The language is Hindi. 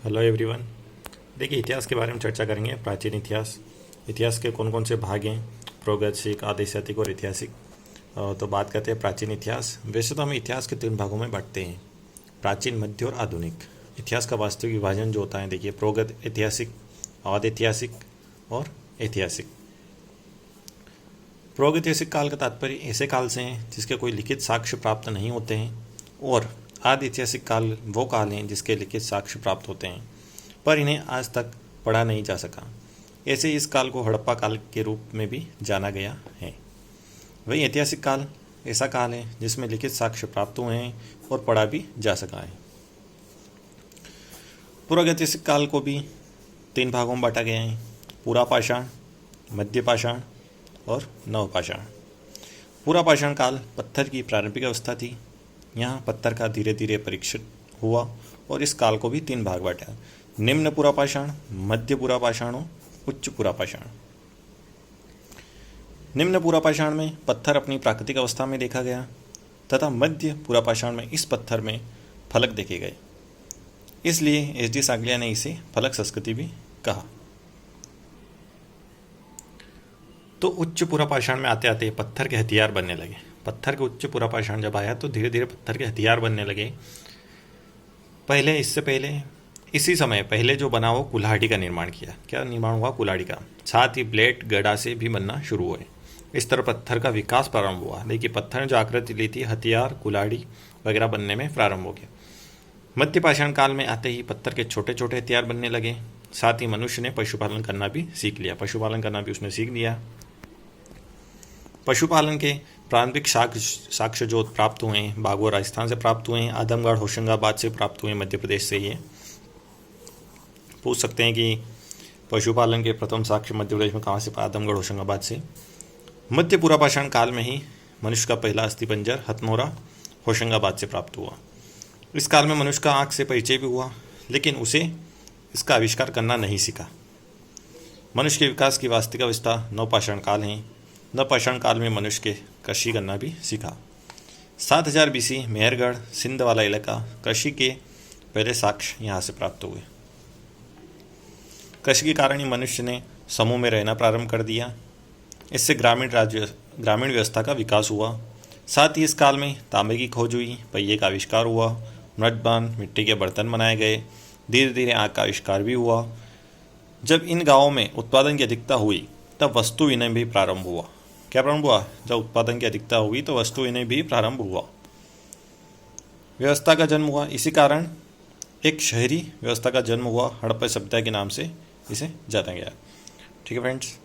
Hello everyone. देखिए, इतिहास के बारे में चर्चा करेंगे। प्राचीन इतिहास, इतिहास के कौन कौन से भाग हैं, प्रागैतिहासिक, आदिशासिक और ऐतिहासिक। तो बात करते हैं प्राचीन इतिहास। वैसे तो हम इतिहास के 3 भागों में बांटते हैं, प्राचीन, मध्य और आधुनिक। इतिहास का वास्तविक विभाजन जो होता है, देखिए, प्रागैतिहासिक, आदिशासिक और ऐतिहासिक। प्रागैतिहासिक काल का तात्पर्य ऐसे काल से है जिसके कोई लिखित साक्ष्य प्राप्त नहीं होते हैं, और आदिऐतिहासिक काल वो काल हैं जिसके लिखित साक्ष्य प्राप्त होते हैं पर इन्हें आज तक पढ़ा नहीं जा सका। ऐसे इस काल को हड़प्पा काल के रूप में भी जाना गया है। वही ऐतिहासिक काल ऐसा काल है जिसमें लिखित साक्ष्य प्राप्त हुए हैं और पढ़ा भी जा सका है। प्रागैतिहासिक काल को भी 3 भागों में बांटा गया है, पुरापाषाण, मध्यपाषाण और नवपाषाण। पुरापाषाण काल पत्थर की प्रारंभिक अवस्था थी। यहाँ पत्थर का धीरे धीरे परीक्षण हुआ और इस काल को भी 3 भाग बांटा, निम्न पुरापाषाण, मध्य पुरापाषाण और उच्च पुरापाषाण। निम्न पुरापाषाण में पत्थर अपनी प्राकृतिक अवस्था में देखा गया तथा मध्य पुरापाषाण में इस पत्थर में फलक देखे गए, इसलिए एच.डी. सागलिया ने इसे फलक संस्कृति भी कहा। तो उच्च पुरापाषाण में आते आते पत्थर के हथियार बनने लगे। पत्थर के उच्च पुरापाषाण जब आया तो धीरे धीरे पत्थर के हथियार बनने लगे। इसी समय पहले जो बना वो कुल्हाड़ी का निर्माण किया। क्या निर्माण हुआ? कुल्हाड़ी का। साथ ही ब्लेड, गदा से भी बनना शुरू हुए। इस तरह पत्थर का विकास प्रारंभ हुआ। देखिए, पत्थर ने जो आकृति ली थी, हथियार, कुल्हाड़ी वगैरह बनने में प्रारंभ हो गया। मध्यपाषाण काल में आते ही पत्थर के छोटे छोटे हथियार बनने लगे। साथ ही मनुष्य ने पशुपालन करना भी सीख लिया। पशुपालन करना भी उसने सीख लिया। पशुपालन के प्रारंभिक साक्ष्य जो प्राप्त हुए हैं, बागोर राजस्थान से प्राप्त हुए हैं, आदमगढ़ होशंगाबाद से प्राप्त हुए हैं, मध्य प्रदेश से। ये पूछ सकते हैं कि पशुपालन के प्रथम साक्ष्य मध्य प्रदेश में कहाँ से? आदमगढ़ होशंगाबाद से। मध्य पुरापाषाण काल में ही मनुष्य का पहला अस्थिपंजर हथनोरा होशंगाबाद से प्राप्त हुआ। इस काल में मनुष्य का आँख से परिचय भी हुआ, लेकिन उसे इसका आविष्कार करना नहीं सीखा। मनुष्य के विकास की वास्तविक अवस्था नवपाषाण काल है। नवपाषाण काल में मनुष्य के कृषि करना भी सीखा। 7000 BC मेहरगढ़, सिंध वाला इलाका, कृषि के पहले साक्ष्य यहाँ से प्राप्त हुए। कृषि के कारण ही मनुष्य ने समूह में रहना प्रारंभ कर दिया। इससे ग्रामीण व्यवस्था का विकास हुआ। साथ ही इस काल में तांबे की खोज हुई, पहिए का आविष्कार हुआ, मृदपान, मिट्टी के बर्तन बनाए गए। धीरे धीरे आग का आविष्कार भी हुआ। जब इन गाँवों में उत्पादन की अधिकता हुई तब वस्तु विनिमय भी प्रारंभ हुआ। क्या प्रारंभ हुआ? जब उत्पादन की अधिकता हुई तो वस्तु विनिमय भी प्रारंभ हुआ। व्यवस्था का जन्म हुआ। इसी कारण एक शहरी व्यवस्था का जन्म हुआ। हड़प्पा सभ्यता के नाम से इसे जाना गया। ठीक है फ्रेंड्स।